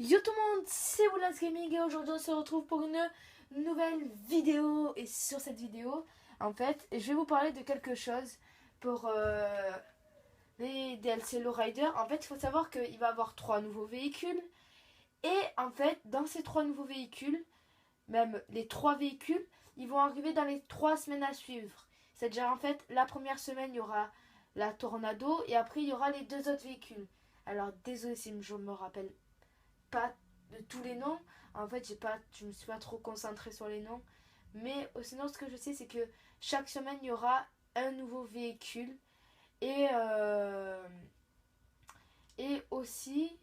Yo tout le monde, c'est Oulas Gaming et aujourd'hui on se retrouve pour une nouvelle vidéo. Et sur cette vidéo, en fait, je vais vous parler de quelque chose pour les DLC Lowrider. En fait, il faut savoir qu'il va y avoir 3 nouveaux véhicules. Et en fait, dans ces 3 nouveaux véhicules, même les 3 véhicules, ils vont arriver dans les 3 semaines à suivre. C'est-à-dire en fait, la première semaine, il y aura la Tornado et après, il y aura les 2 autres véhicules. Alors désolé si je me rappelle pas de tous les noms. En fait, je me suis pas trop concentrée sur les noms. Mais sinon, ce que je sais, c'est que chaque semaine, il y aura un nouveau véhicule. Et, et aussi,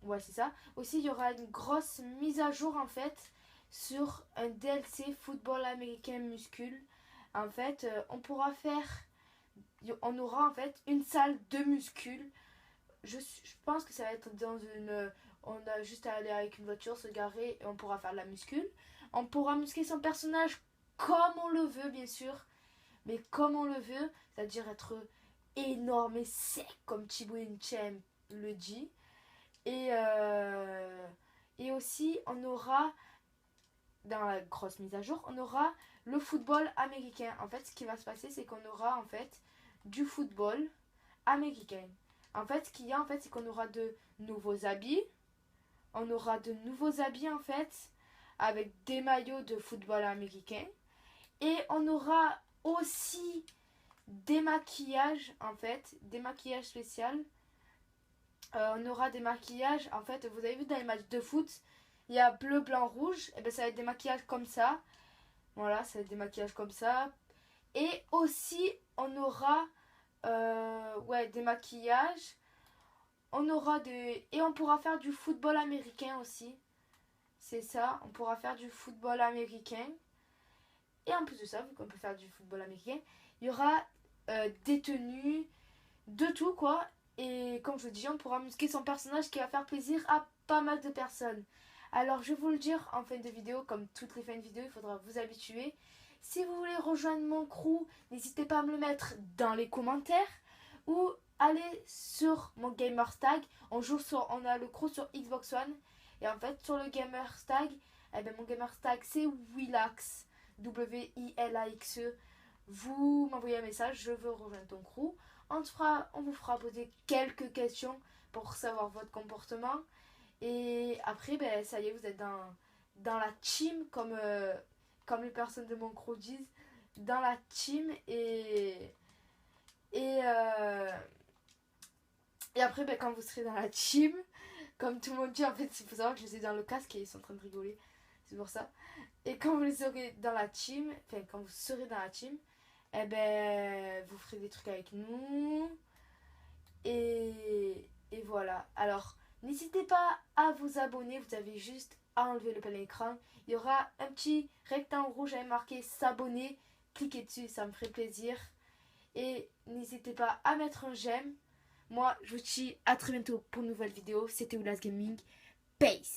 ouais, c'est ça. Aussi, il y aura une grosse mise à jour, en fait, sur un DLC football américain muscule. En fait, on aura en fait une salle de muscule. Je pense que ça va être dans une. On a juste à aller avec une voiture, se garer et on pourra faire de la muscule. On pourra muscler son personnage comme on le veut, bien sûr. Mais comme on le veut, c'est-à-dire être énorme et sec, comme Thibaut Inchem le dit. Et, euh, et aussi, on aura, dans la grosse mise à jour, on aura le football américain. En fait, ce qui va se passer, c'est qu'on aura en fait du football américain. En fait, ce qu'il y a, en fait, c'est qu'on aura de nouveaux habits. On aura de nouveaux habits, en fait, avec des maillots de football américain. Et on aura aussi des maquillages, en fait, des maquillages spéciaux. On aura des maquillages, en fait, vous avez vu dans les matchs de foot, il y a bleu, blanc, rouge. Et bien, ça va être des maquillages comme ça. Voilà, ça va être des maquillages comme ça. Et aussi, on aura ouais, des maquillages. On aura des. Et on pourra faire du football américain aussi. C'est ça, on pourra faire du football américain. Et en plus de ça, vu qu'on peut faire du football américain, il y aura des tenues, de tout quoi. Et comme je vous dis, on pourra muscler son personnage qui va faire plaisir à pas mal de personnes. Alors je vais vous le dire en fin de vidéo, comme toutes les fins de vidéo, il faudra vous habituer. Si vous voulez rejoindre mon crew, n'hésitez pas à me le mettre dans les commentaires ou allez sur mon gamerstag. On a le crew sur Xbox One et en fait sur le gamerstag, eh ben, mon gamerstag c'est Willaxe, Wilaxe. Vous m'envoyez un message, je veux rejoindre ton crew. On vous fera poser quelques questions pour savoir votre comportement. Et après, ben, ça y est, vous êtes dans la team, comme les personnes de mon crew disent, dans la team. Et, euh, et après, ben, quand vous serez dans la team, comme tout le monde dit, en fait, il faut savoir que je suis dans le casque et ils sont en train de rigoler. C'est pour ça. Et quand vous serez dans la team, enfin, quand vous serez dans la team, eh ben, vous ferez des trucs avec nous. Et voilà. Alors, n'hésitez pas à vous abonner. Vous avez juste à enlever le plein écran. Il y aura un petit rectangle rouge avec marqué s'abonner. Cliquez dessus, ça me ferait plaisir. Et n'hésitez pas à mettre un j'aime. Moi, je vous dis à très bientôt pour une nouvelle vidéo. C'était Oulas Gaming. Peace!